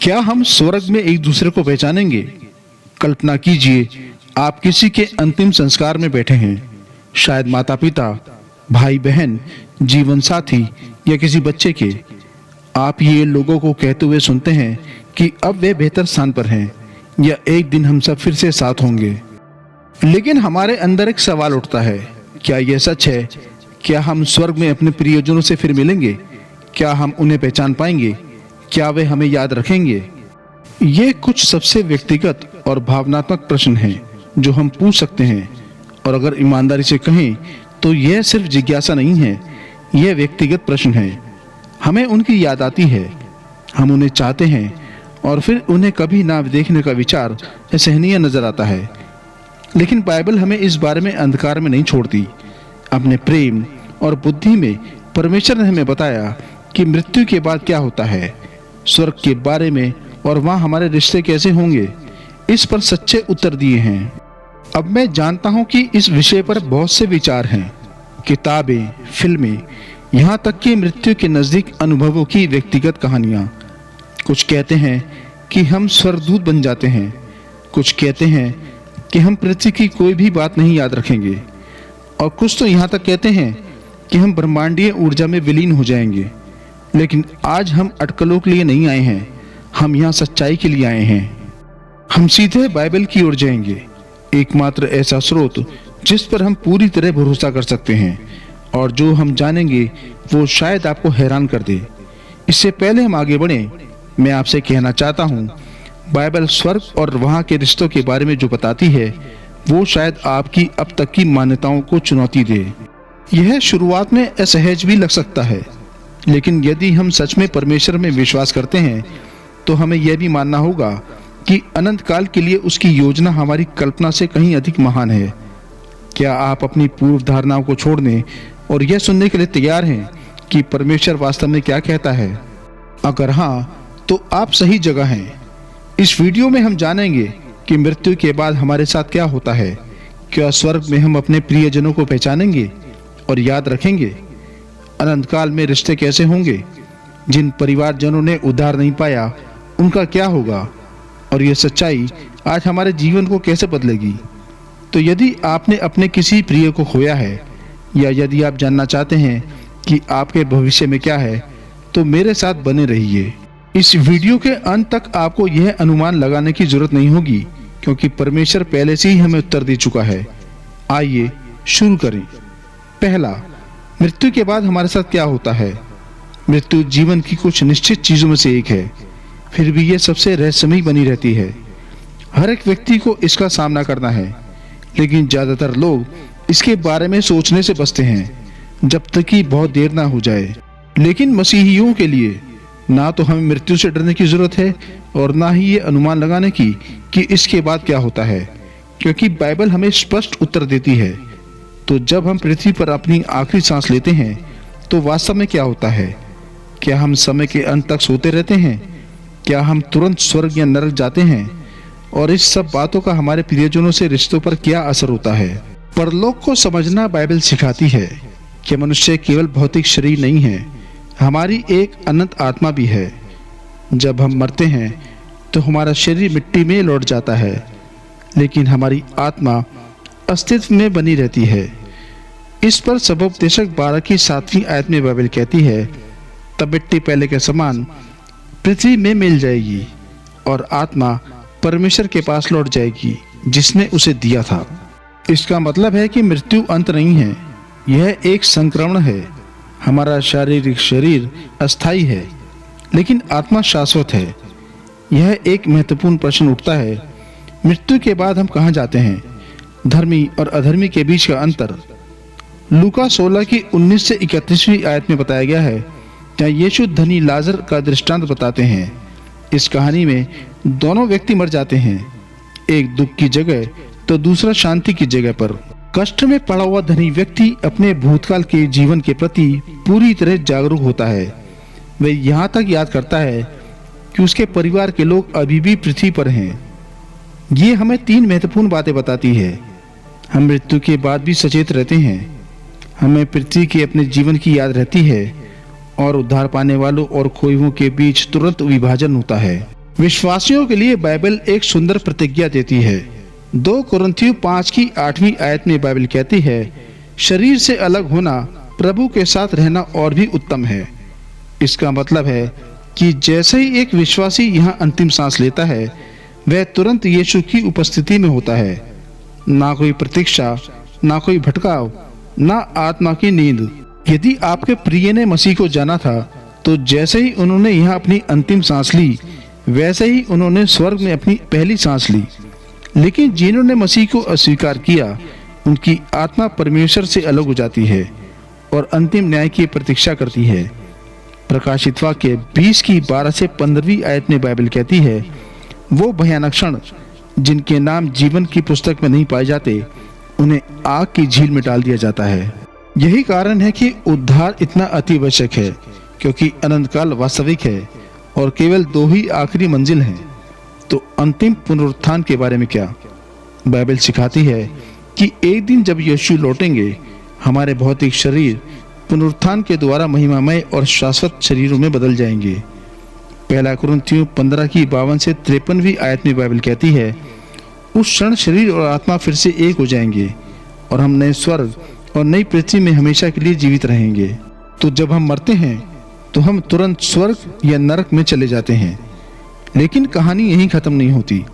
क्या हम स्वर्ग में एक दूसरे को पहचानेंगे? कल्पना कीजिए, आप किसी के अंतिम संस्कार में बैठे हैं। शायद माता पिता, भाई बहन, जीवन साथी या किसी बच्चे के। आप ये लोगों को कहते हुए सुनते हैं कि अब वे बेहतर स्थान पर हैं या एक दिन हम सब फिर से साथ होंगे। लेकिन हमारे अंदर एक सवाल उठता है, क्या यह सच है? क्या हम स्वर्ग में अपने प्रियजनों से फिर मिलेंगे? क्या हम उन्हें पहचान पाएंगे? क्या वे हमें याद रखेंगे? ये कुछ सबसे व्यक्तिगत और भावनात्मक प्रश्न हैं जो हम पूछ सकते हैं। और अगर ईमानदारी से कहें तो यह सिर्फ जिज्ञासा नहीं है, यह व्यक्तिगत प्रश्न है। हमें उनकी याद आती है, हम उन्हें चाहते हैं, और फिर उन्हें कभी ना देखने का विचार असहनीय नजर आता है। लेकिन बाइबल हमें इस बारे में अंधकार में नहीं छोड़ती। अपने प्रेम और बुद्धि में परमेश्वर ने हमें बताया कि मृत्यु के बाद क्या होता है, स्वर्ग के बारे में, और वहाँ हमारे रिश्ते कैसे होंगे। इस पर सच्चे उत्तर दिए हैं। अब मैं जानता हूँ कि इस विषय पर बहुत से विचार हैं, किताबें, फिल्में, यहाँ तक कि मृत्यु के नजदीक अनुभवों की व्यक्तिगत कहानियाँ। कुछ कहते हैं कि हम स्वर्गदूत बन जाते हैं, कुछ कहते हैं कि हम पृथ्वी की कोई भी बात नहीं याद रखेंगे, और कुछ तो यहाँ तक कहते हैं कि हम ब्रह्मांडीय ऊर्जा में विलीन हो जाएंगे। लेकिन आज हम अटकलों के लिए नहीं आए हैं, हम यहाँ सच्चाई के लिए आए हैं। हम सीधे बाइबल की ओर जाएंगे, एकमात्र ऐसा स्रोत जिस पर हम पूरी तरह भरोसा कर सकते हैं, और जो हम जानेंगे वो शायद आपको हैरान कर दे। इससे पहले हम आगे बढ़ें, मैं आपसे कहना चाहता हूँ, बाइबल स्वर्ग और वहाँ के रिश्तों के बारे में जो बताती है वो शायद आपकी अब तक की मान्यताओं को चुनौती दे। यह शुरुआत में असहज भी लग सकता है, लेकिन यदि हम सच में परमेश्वर में विश्वास करते हैं तो हमें यह भी मानना होगा कि अनंत काल के लिए उसकी योजना हमारी कल्पना से कहीं अधिक महान है। क्या आप अपनी पूर्व धारणाओं को छोड़ने और यह सुनने के लिए तैयार हैं कि परमेश्वर वास्तव में क्या कहता है? अगर हाँ, तो आप सही जगह हैं। इस वीडियो में हम जानेंगे कि मृत्यु के बाद हमारे साथ क्या होता है। क्या स्वर्ग में हम अपने प्रियजनों को पहचानेंगे और याद रखेंगे? अनंत काल में रिश्ते कैसे होंगे? जिन परिवारजनों ने उद्धार नहीं पाया उनका क्या होगा? और यह सच्चाई आज हमारे जीवन को कैसे बदलेगी? तो यदि आपने अपने किसी प्रिय को खोया है, या यदि आप जानना चाहते हैं कि आपके भविष्य में क्या है, तो मेरे साथ बने रहिए। इस वीडियो के अंत तक आपको यह अनुमान लगाने की जरूरत नहीं होगी, क्योंकि परमेश्वर पहले से ही हमें उत्तर दे चुका है। आइए शुरू करें। पहला, मृत्यु के बाद हमारे साथ क्या होता है? मृत्यु जीवन की कुछ निश्चित चीजों में से एक है, फिर भी यह सबसे रहस्यमयी बनी रहती है। हर एक व्यक्ति को इसका सामना करना है, लेकिन ज्यादातर लोग इसके बारे में सोचने से बचते हैं जब तक कि बहुत देर ना हो जाए। लेकिन मसीहियों के लिए ना तो हमें मृत्यु से डरने की जरूरत है और ना ही ये अनुमान लगाने की कि इसके बाद क्या होता है, क्योंकि बाइबल हमें स्पष्ट उत्तर देती है। तो जब हम पृथ्वी पर अपनी आखिरी सांस लेते हैं तो वास्तव में क्या होता है? क्या हम समय के अंत तक सोते रहते हैं? क्या हम तुरंत स्वर्ग या नरक जाते हैं? और इस सब बातों का हमारे प्रियजनों से रिश्तों पर क्या असर होता है? परलोक को समझना बाइबल सिखाती है कि मनुष्य केवल भौतिक शरीर नहीं है, हमारी एक अनंत आत्मा भी है। जब हम मरते हैं तो हमारा शरीर मिट्टी में लौट जाता है, लेकिन हमारी आत्मा अस्तित्व में बनी रहती है। इस पर सबोपदेशक 12 की 7वीं आयत में बाइबल कहती है, तब मिट्टी पहले के समान पृथ्वी में मिल जाएगी और आत्मा परमेश्वर के पास लौट जाएगी जिसने उसे दिया था। इसका मतलब है कि मृत्यु अंत नहीं है, यह एक संक्रमण है। हमारा शारीरिक शरीर अस्थायी है, लेकिन आत्मा शाश्वत है। यह एक महत्वपूर्ण प्रश्न उठता है, मृत्यु के बाद हम कहाँ जाते हैं? धर्मी और अधर्मी के बीच का अंतर लूका 16 की 19 से 31वीं आयत में बताया गया है, जहाँ यीशु धनी लाजर का दृष्टांत बताते हैं। इस कहानी में दोनों व्यक्ति मर जाते हैं, एक दुख की जगह तो दूसरा शांति की जगह पर। कष्ट में पड़ा हुआ धनी व्यक्ति अपने भूतकाल के जीवन के प्रति पूरी तरह जागरूक होता है। वह यहाँ तक याद करता है कि उसके परिवार के लोग अभी भी पृथ्वी पर हैं। ये हमें 3 महत्वपूर्ण बातें बताती है। हम मृत्यु के बाद भी सचेत रहते हैं, हमें पृथ्वी के अपने जीवन की याद रहती है, और उद्धार पाने वालों और खोए हुओं के बीच तुरंत विभाजन होता है। विश्वासियों के लिए बाइबल एक सुंदर प्रतिज्ञा देती है। 2 कुरिन्थियों 5 की 8वीं आयत में बाइबल कहती है, शरीर से अलग होना प्रभु के साथ रहना और भी उत्तम है। इसका मतलब है कि जैसे ही एक विश्वासी यहाँ अंतिम सांस लेता है, वह तुरंत यीशु की उपस्थिति में होता है। ना कोई प्रतीक्षा, ना कोई भटकाव, ना आत्मा की नींद। यदि आपके प्रिय ने मसीह को जाना था, तो जैसे ही उन्होंने यहाँ अपनी अंतिम सांस ली, वैसे ही उन्होंने स्वर्ग में अपनी पहली सांस ली। लेकिन जिन्होंने मसीह को अस्वीकार किया, उनकी आत्मा परमेश्वर से अलग हो जाती है और अंतिम न्याय की प्रतीक्षा करती है। प्रकाशित वाक्य 20 की 12 से 15वीं आयत में बाइबल कहती है, वो भयानक क्षण जिनके नाम जीवन की पुस्तक में नहीं पाए जाते, उन्हें आग की झील में डाल दिया जाता है। यही कारण है कि उद्धार इतना अति आवश्यक है, क्योंकि अनंत काल वास्तविक है और केवल 2 ही आखिरी मंजिल हैं। तो अंतिम पुनरुत्थान के बारे में क्या? बाइबल सिखाती है कि एक दिन जब यीशु लौटेंगे, हमारे भौतिक शरीर पुनरुत्थान के द्वारा महिमामय और शाश्वत शरीरों में बदल जाएंगे। 1 कुरिन्थियों 15 की 52 से 53वीं आयत में बाइबल कहती है, उस क्षण शरीर और आत्मा फिर से एक हो जाएंगे और हम नए स्वर्ग और नई पृथ्वी में हमेशा के लिए जीवित रहेंगे। तो जब हम मरते हैं तो हम तुरंत स्वर्ग या नरक में चले जाते हैं। लेकिन कहानी यहीं खत्म नहीं होती।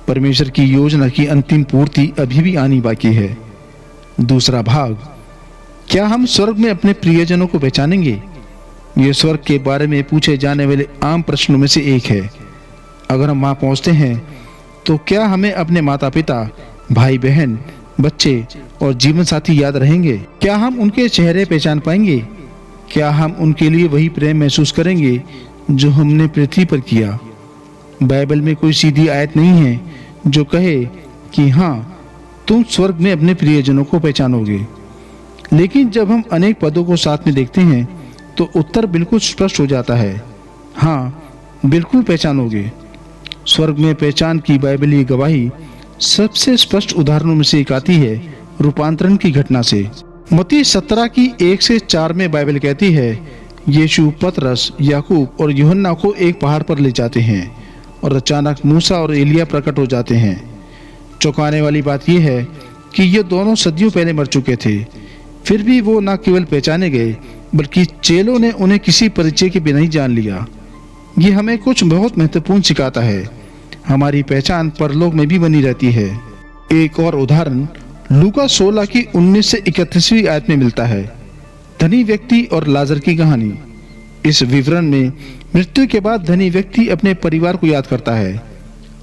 परमेश्वर की योजना की अंतिम पूर्ति अभी भी आनी बाकी है। दूसरा भाग, क्या हम स्वर्ग में अपने प्रियजनों को पहचानेंगे? ये स्वर्ग के बारे में पूछे जाने वाले आम प्रश्नों में से एक है। अगर हम वहां पहुंचते हैं तो क्या हमें अपने माता पिता, भाई बहन, बच्चे और जीवन साथी याद रहेंगे? क्या हम उनके चेहरे पहचान पाएंगे? क्या हम उनके लिए वही प्रेम महसूस करेंगे जो हमने पृथ्वी पर किया? बाइबल में कोई सीधी आयत नहीं है जो कहे कि हाँ, तुम स्वर्ग में अपने प्रियजनों को पहचानोगे। लेकिन जब हम अनेक पदों को साथ में देखते हैं तो उत्तर बिल्कुल स्पष्ट हो जाता है, हाँ, बिल्कुल पहचानोगे। स्वर्ग में पहचान की बाइबली गवाही सबसे स्पष्ट उदाहरणों में से एक आती है रूपांतरण की घटना से। मत्ती 17 की 1 से 4 में बाइबल कहती है, यीशु पतरस, याकूब और यूहन्ना को एक पहाड़ पर ले जाते हैं और अचानक मूसा और एलिया प्रकट हो जाते हैं। चौंकाने वाली बात यह है कि ये दोनों सदियों पहले मर चुके थे, फिर भी वो न केवल पहचाने गए बल्कि चेलों ने उन्हें किसी परिचय के बिना ही जान लिया। ये हमें कुछ बहुत महत्वपूर्ण सिखाता है। हमारी पहचान परलोक में भी बनी रहती है। एक और उदाहरण लूका 16 की 19 से 31वीं आयत में मिलता है, धनी व्यक्ति और लाजर की कहानी। इस विवरण में मृत्यु के बाद धनी व्यक्ति अपने परिवार को याद करता है,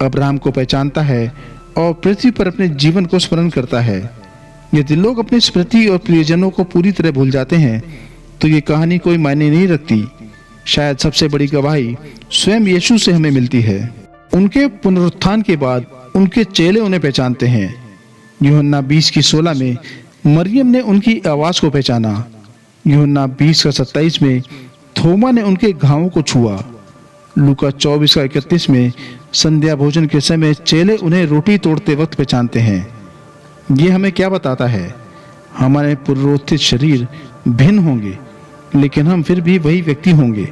अब्राहम को पहचानता है और पृथ्वी पर अपने जीवन को स्मरण करता है। यदि लोग अपनी स्मृति और प्रियजनों को पूरी तरह भूल जाते हैं तो ये कहानी कोई मायने नहीं रखती। शायद सबसे बड़ी गवाही स्वयं यीशु से हमें मिलती है। उनके पुनरुत्थान के बाद उनके चेले उन्हें पहचानते हैं। यूहन्ना 20 की 16 में मरियम ने उनकी आवाज को पहचाना। यूहन्ना 20 का 27 में थोमा ने उनके घावों को छुआ। लूका 24 का 31 में संध्या भोजन के समय चेले उन्हें रोटी तोड़ते वक्त पहचानते हैं। ये हमें क्या बताता है? हमारे पुनरुत्थित शरीर भिन्न होंगे, लेकिन हम फिर भी वही व्यक्ति होंगे।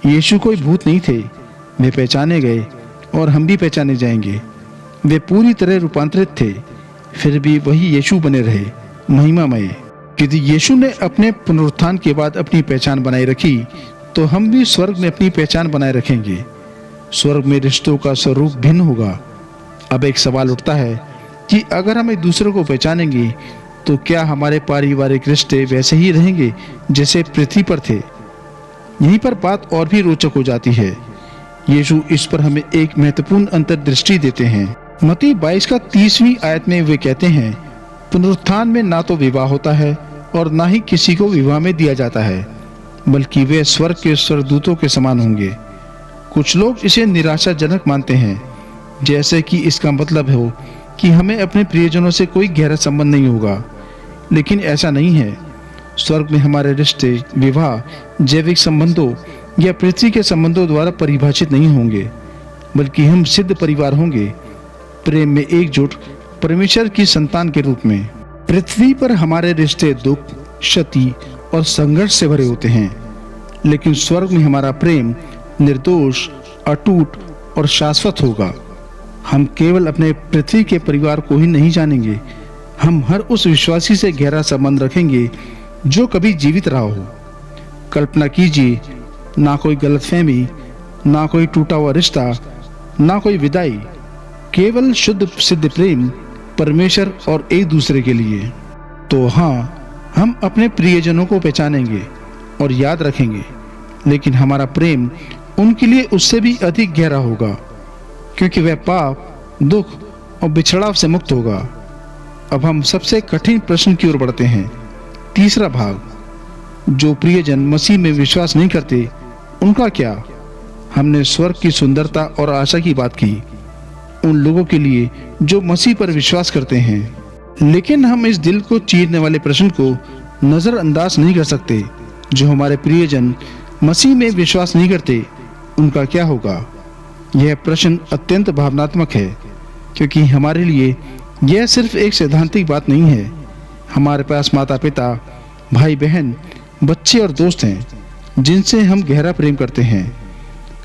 यीशु कोई भूत नहीं थे, वे पहचाने गए और हम भी पहचाने जाएंगे। वे पूरी तरह रूपांतरित थे, फिर भी वही यीशु बने रहे, महिमामय। यदि यीशु ने अपने पुनरुत्थान के बाद अपनी पहचान बनाए रखी, तो हम भी स्वर्ग में अपनी पहचान बनाए रखेंगे। स्वर्ग में रिश्तों का स्वरूप भिन्न होगा। अब एक सवाल उठता है कि अगर हम एक दूसरे को पहचानेंगे तो क्या हमारे पारिवारिक रिश्ते वैसे ही रहेंगे जैसे पृथ्वी पर थे? यहीं पर बात और भी रोचक हो जाती है। यीशु इस पर हमें एक महत्वपूर्ण अंतर्दृष्टि देते हैं। मत्ती 22 का 30वीं आयत में वे कहते हैं, पुनरुत्थान में ना तो विवाह होता है और ना ही किसी को विवाह में दिया जाता है, बल्कि वे स्वर्ग के स्वर्गदूतों के समान होंगे। कुछ लोग इसे निराशाजनक मानते हैं, जैसे कि इसका मतलब हो कि हमें अपने प्रियजनों से कोई गहरा संबंध नहीं होगा। लेकिन ऐसा नहीं है। स्वर्ग में हमारे रिश्ते, विवाह, जैविक संबंधों या पृथ्वी के संबंधों द्वारा परिभाषित नहीं होंगे, बल्कि हम सिद्ध परिवार होंगे, प्रेम में एकजुट परमेश्वर की संतान के रूप में। पृथ्वी पर हमारे रिश्ते दुख, क्षति और संघर्ष से भरे होते हैं, लेकिन स्वर्ग में हमारा प्रेम निर्दोष, अटूट और शाश्वत होगा। हम केवल अपने पृथ्वी के परिवार को ही नहीं जानेंगे, हम हर उस विश्वासी से गहरा संबंध रखेंगे जो कभी जीवित रहा हो। कल्पना कीजिए, ना कोई गलतफहमी, ना कोई टूटा हुआ रिश्ता, ना कोई विदाई, केवल शुद्ध सिद्ध प्रेम परमेश्वर और एक दूसरे के लिए। तो हाँ, हम अपने प्रियजनों को पहचानेंगे और याद रखेंगे, लेकिन हमारा प्रेम उनके लिए उससे भी अधिक गहरा होगा, क्योंकि वह पाप, दुख और बिछड़ाव से मुक्त होगा। अब हम सबसे कठिन प्रश्न की ओर बढ़ते हैं। तीसरा भाग, जो प्रियजन मसीह में विश्वास नहीं करते, उनका क्या? हमने स्वर्ग की सुंदरता और आशा की बात की, उन लोगों के लिए जो मसीह पर विश्वास करते हैं। लेकिन हम इस दिल को चीरने वाले प्रश्न को नजरअंदाज नहीं कर सकते, जो हमारे प्रियजन मसीह में विश्वास नहीं करते, उनका क्या होगा? यह प्रश्न अत्यंत भावनात्मक है, क्योंकि हमारे लिए यह सिर्फ एक सैद्धांतिक बात नहीं है। हमारे पास माता पिता, भाई बहन, बच्चे और दोस्त हैं जिनसे हम गहरा प्रेम करते हैं,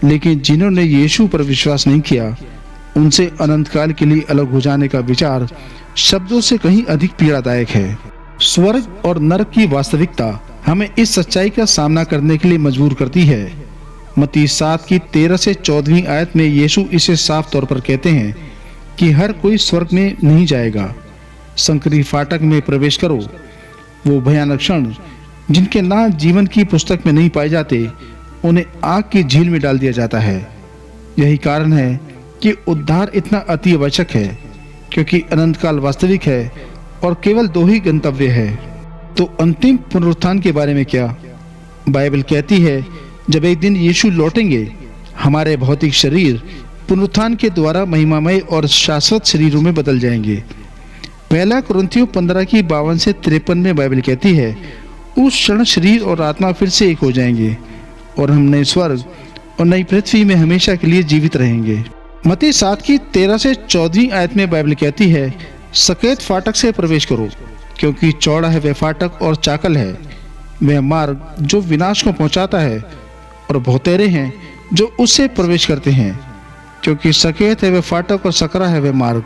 लेकिन जिन्होंने यीशु पर विश्वास नहीं किया, उनसे अनंत काल के लिए अलग हो जाने का विचार शब्दों से कहीं अधिक पीड़ादायक है। स्वर्ग और नरक की वास्तविकता हमें इस सच्चाई का सामना करने के लिए मजबूर करती है। मत्ती 7 की 13 से 14वीं आयत में यीशु इसे साफ तौर पर कहते हैं कि हर कोई स्वर्ग में नहीं जाएगा। संकरी फाटक में प्रवेश करो। वो भयानक क्षण जिनके नाम जीवन की पुस्तक में नहीं पाए जाते, उन्हें आग की झील में डाल दिया जाता है। यही कारण है कि उद्धार इतना अति आवश्यक है, क्योंकि अनंत काल वास्तविक है और केवल दो ही गंतव्य है। तो अंतिम पुनरुत्थान के बारे में क्या? बाइबल कहती है, जब एक दिन यीशु लौटेंगे, हमारे भौतिक शरीर पुनरुत्थान के द्वारा महिमामय और शाश्वत शरीरों में बदल जाएंगे। पहला कुरिन्थियों 15 की 52 से 53 में बाइबल कहती है, उस क्षण शरीर और आत्मा फिर से एक हो जाएंगे और हम नए स्वर्ग और नई पृथ्वी में हमेशा के लिए जीवित रहेंगे। मत्ती 7 की 13 से 14वीं आयत में बाइबल कहती है, सकेत फाटक से प्रवेश करो, क्योंकि चौड़ा है वह फाटक और चाकल है वह मार्ग जो विनाश को पहुंचाता है, और बहुतेरे हैं जो उससे प्रवेश करते हैं। क्योंकि सकेत है वह फाटक और सकरा है वह मार्ग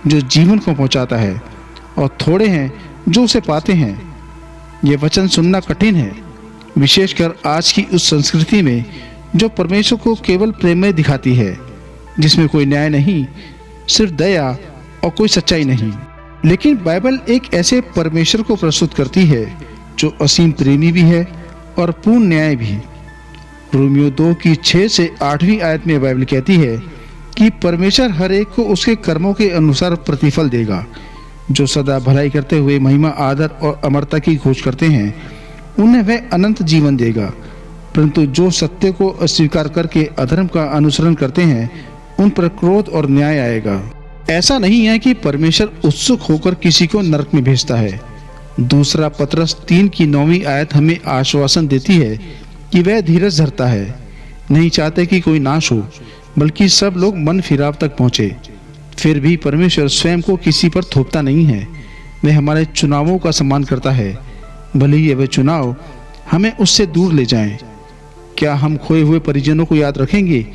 जो जीवन को पहुंचाता है, और थोड़े हैं जो उसे पाते हैं। यह वचन सुनना कठिन है, विशेषकर आज की उस संस्कृति में जो परमेश्वर को केवल प्रेम में दिखाती है, जिसमें कोई न्याय नहीं, सिर्फ दया और कोई सच्चाई नहीं। लेकिन बाइबल एक ऐसे परमेश्वर को प्रस्तुत करती है जो असीम प्रेमी भी है और पूर्ण न्याय भी। रोमियो 2 की 6 से 8वीं आयत में बाइबल कहती है कि परमेश्वर हर एक को उसके कर्मों के अनुसार प्रतिफल देगा। जो सदा भलाई करते हुए महिमा, आदर और अमरता की खोज करते हैं, उन्हें वह अनंत जीवन देगा। परंतु जो सत्य को अस्वीकार करके अधर्म का अनुसरण करते हैं, उन पर क्रोध और न्याय आएगा। ऐसा नहीं है कि परमेश्वर उत्सुक होकर किसी को नरक में भेजता है। दूसरा पतरस 3 की 9वीं आयत हमें आश्वासन देती है कि वह धीरज धरता है, नहीं चाहते कि कोई नाश हो, बल्कि सब लोग मन फिराव तक पहुंचे। फिर भी परमेश्वर स्वयं को किसी पर थोपता नहीं है, वह हमारे चुनावों का सम्मान करता है, भले ही वह चुनाव हमें उससे दूर ले जाएं। क्या हम खोए हुए परिजनों को याद रखेंगे?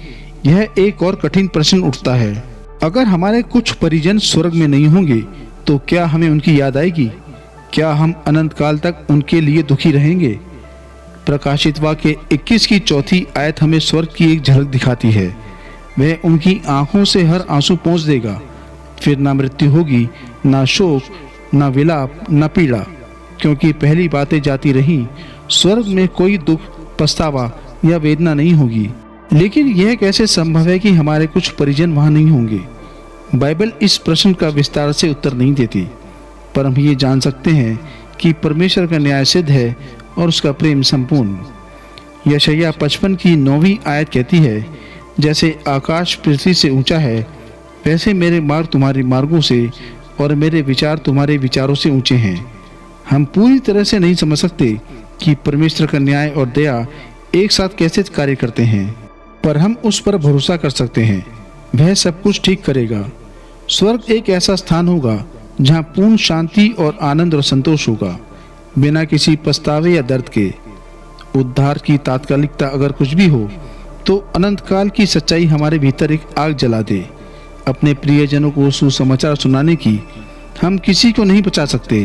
यह एक और कठिन प्रश्न उठता है। अगर हमारे कुछ परिजन स्वर्ग में नहीं होंगे, तो क्या हमें उनकी याद आएगी? क्या हम अनंत काल तक उनके लिए दुखी रहेंगे? प्रकाशित वाक्य 21 की 4थी आयत हमें स्वर्ग की एक झलक दिखाती है। वह उनकी आंखों से हर आंसू पोंछ देगा। फिर ना मृत्यु होगी, ना शोक, ना विलाप, ना पीड़ा, क्योंकि पहली बातें जाती रहीं। स्वर्ग में कोई दुख, पछतावा या वेदना नहीं होगी। लेकिन यह कैसे संभव है कि हमारे कुछ परिजन वहां नहीं होंगे? बाइबल इस प्रश्न का विस्तार से उत्तर नहीं देती, पर हम ये जान सकते हैं कि परमेश्वर का न्याय सिद्ध है और उसका प्रेम संपूर्ण। यशायाह 55 की 9वीं आयत कहती है, जैसे आकाश पृथ्वी से ऊंचा है, वैसे मेरे मार्ग तुम्हारे मार्गों से और मेरे विचार तुम्हारे विचारों से ऊंचे हैं। हम पूरी तरह से नहीं समझ सकते कि परमेश्वर का न्याय और दया एक साथ कैसे कार्य करते हैं, पर हम उस पर भरोसा कर सकते हैं, वह सब कुछ ठीक करेगा। स्वर्ग एक ऐसा स्थान होगा जहां पूर्ण शांति और आनंद और संतोष होगा, बिना किसी पछतावे या दर्द के। उद्धार की तात्कालिकता अगर कुछ भी हो, तो अनंत काल की सच्चाई हमारे भीतर एक आग जला दे। अपने प्रियजनों को सुसमाचार सुनाने की हम किसी को नहीं बचा सकते,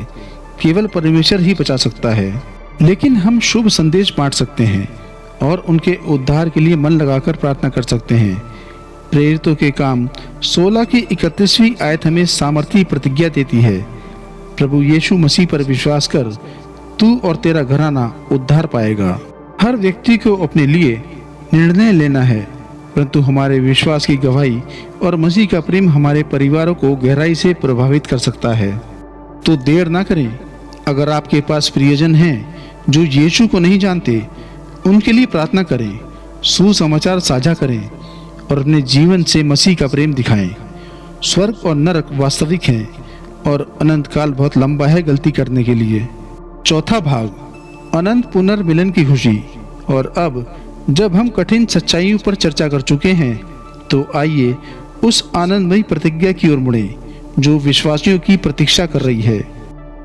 केवल परमेश्वर ही बचा सकता है। लेकिन हम शुभ संदेश बांट सकते हैं और उनके उद्धार के लिए मन लगाकर प्रार्थना कर सकते हैं। प्रेरितों के काम 16 की 31वीं आयत हमें सामर्थी प्रतिज्ञा देती है, प्रभु यीशु मसीह पर विश्वास कर, तू और तेरा घराना उद्धार पाएगा। हर व्यक्ति को अपने लिए निर्णय लेना है, परंतु हमारे विश्वास की गवाही और मसीह का प्रेम हमारे परिवारों को गहराई से प्रभावित कर सकता है। तो देर ना करें। अगर आपके पास प्रियजन हैं जो यीशु को नहीं जानते, उनके लिए प्रार्थना करें, सुसमाचार साझा करें और अपने जीवन से मसीह का प्रेम दिखाएं। स्वर्ग और नरक वास्तविक हैं और अनंत काल बहुत लंबा है गलती करने के लिए। चौथा भाग, अनंत पुनर्मिलन की खुशी। और अब जब हम कठिन सच्चाइयों पर चर्चा कर चुके हैं, तो आइए उस आनंदमयी प्रतिज्ञा की ओर मुड़ें जो विश्वासियों की प्रतीक्षा कर रही है।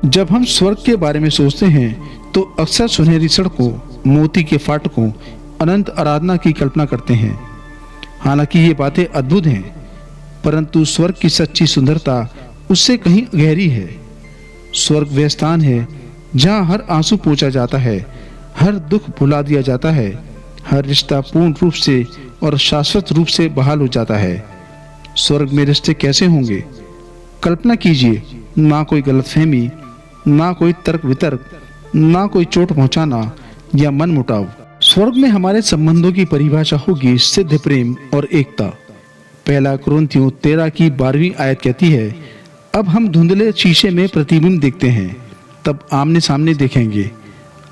जब हम स्वर्ग के बारे में सोचते हैं तो अक्सर सुनहरी सड़कों, मोती के फाटकों, अनंत आराधना की कल्पना करते हैं। हालांकि ये बातें अद्भुत हैं, परंतु स्वर्ग की सच्ची सुंदरता उससे कहीं गहरी है। स्वर्ग वह स्थान है जहाँ हर आंसू पोंछा जाता है, हर दुख भुला दिया जाता है, हर रिश्ता पूर्ण रूप से और शाश्वत रूप से बहाल हो जाता है। स्वर्ग में रिश्ते कैसे होंगे? कल्पना कीजिए, ना कोई गलतफहमी, ना कोई तर्क वितर्क, ना कोई चोट पहुंचाना या मन मुटाव। स्वर्ग में हमारे संबंधों की परिभाषा होगी सिद्ध प्रेम और एकता। पहला कुरिन्थियों 13 की 12वीं आयत कहती है, अब हम धुंधले शीशे में प्रतिबिंब देखते हैं, तब आमने सामने देखेंगे।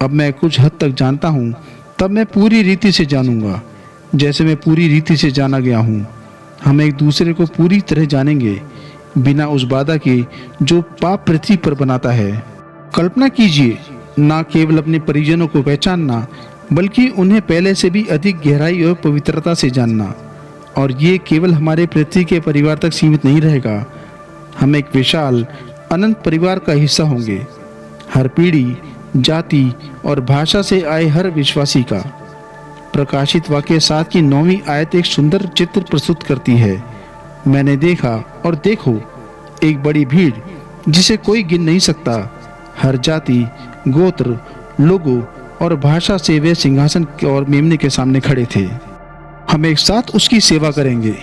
अब मैं कुछ हद तक जानता हूँ, तब मैं पूरी रीति से जानूंगा जैसे मैं पूरी रीति से जाना गया हूँ। हम एक दूसरे को पूरी तरह जानेंगे, बिना उस बाधा के जो पाप पृथ्वी पर बनाता है। कल्पना कीजिए, ना केवल अपने परिजनों को पहचानना, बल्कि उन्हें पहले से भी अधिक गहराई और पवित्रता से जानना। और ये केवल हमारे पृथ्वी के परिवार तक सीमित नहीं रहेगा, हम एक विशाल अनंत परिवार का हिस्सा होंगे। हर पीढ़ी, जाति और भाषा से आए हर विश्वासी का। प्रकाशित वाक्य 7 की 9वीं आयत एक सुंदर चित्र प्रस्तुत करती है। मैंने देखा और देखो एक बड़ी भीड़ जिसे कोई गिन नहीं सकता, हर जाति, गोत्र, लोगों और भाषा से वे सिंहासन और मेमने के सामने खड़े थे। हम एक साथ उसकी सेवा करेंगे,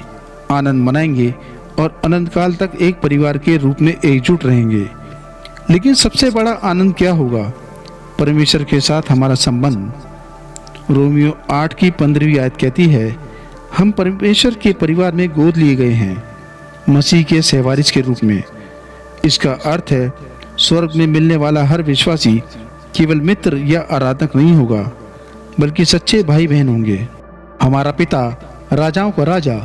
आनंद मनाएंगे और अनंत काल तक एक परिवार के रूप में एकजुट रहेंगे। लेकिन सबसे बड़ा आनंद क्या होगा? परमेश्वर के साथ हमारा संबंध। रोमियो 8 की 15वीं आयत कहती है, हम परमेश्वर के परिवार में गोद लिए गए हैं, मसीह के सहवारिस के रूप में। इसका अर्थ है स्वर्ग में मिलने वाला हर विश्वासी केवल मित्र या आराधक नहीं होगा, बल्कि सच्चे भाई बहन होंगे। हमारा पिता राजाओं का राजा,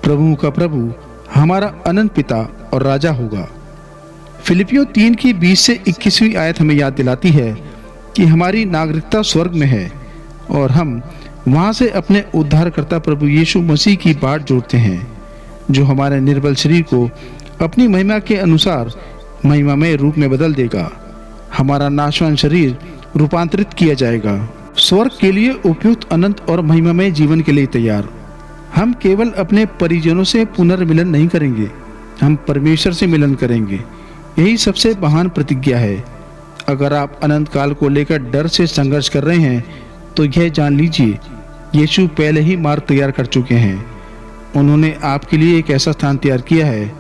प्रभुओं का प्रभु, हमारा अनंत पिता और राजा होगा। फिलिपियों 3 की 20 से 21वीं आयत हमें याद दिलाती है कि हमारी नागरिकता स्वर्ग में है और हम वहां से अपने उद्धारकर्ता प्रभु यीशु मसीह की बाट जोड़ते हैं, जो हमारे निर्बल शरीर को अपनी महिमा के अनुसार महिमामय रूप में बदल देगा। हमारा नाशवान शरीर रूपांतरित किया जाएगा, स्वर्ग के लिए उपयुक्त अनंत और महिमामय जीवन के लिए तैयार। हम केवल अपने परिजनों से पुनर्मिलन नहीं करेंगे, हम परमेश्वर से मिलन करेंगे। यही सबसे महान प्रतिज्ञा है। अगर आप अनंत काल को लेकर डर से संघर्ष कर रहे हैं, तो यह जान लीजिए, यीशु पहले ही मार्ग तैयार कर चुके हैं। उन्होंने आपके लिए एक ऐसा स्थान तैयार किया है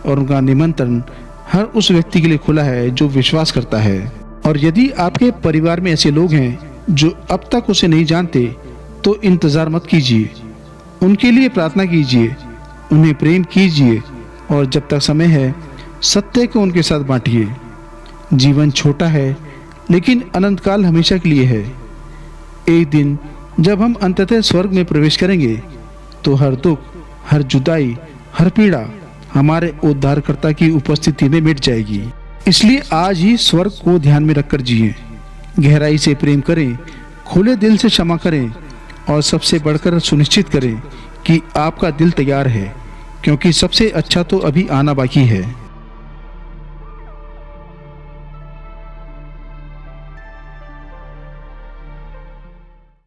और उनका निमंत्रण हर उस व्यक्ति के लिए खुला है जो विश्वास करता है। और यदि आपके परिवार में ऐसे लोग हैं जो अब तक उसे नहीं जानते, तो इंतजार मत कीजिए, उनके लिए प्रार्थना कीजिए, उन्हें प्रेम कीजिए और जब तक समय है सत्य को उनके साथ बांटिए। जीवन छोटा है, लेकिन अनंत काल हमेशा के लिए है। एक दिन जब हम अंततः स्वर्ग में प्रवेश करेंगे, तो हर दुख, हर जुदाई, हर पीड़ा हमारे उद्धारकर्ता की उपस्थिति में मिट जाएगी। इसलिए आज ही स्वर्ग को ध्यान में रखकर जिए, गहराई से प्रेम करें, खुले दिल से क्षमा करें और सबसे बढ़कर सुनिश्चित करें कि आपका दिल तैयार है, क्योंकि सबसे अच्छा तो अभी आना बाकी है।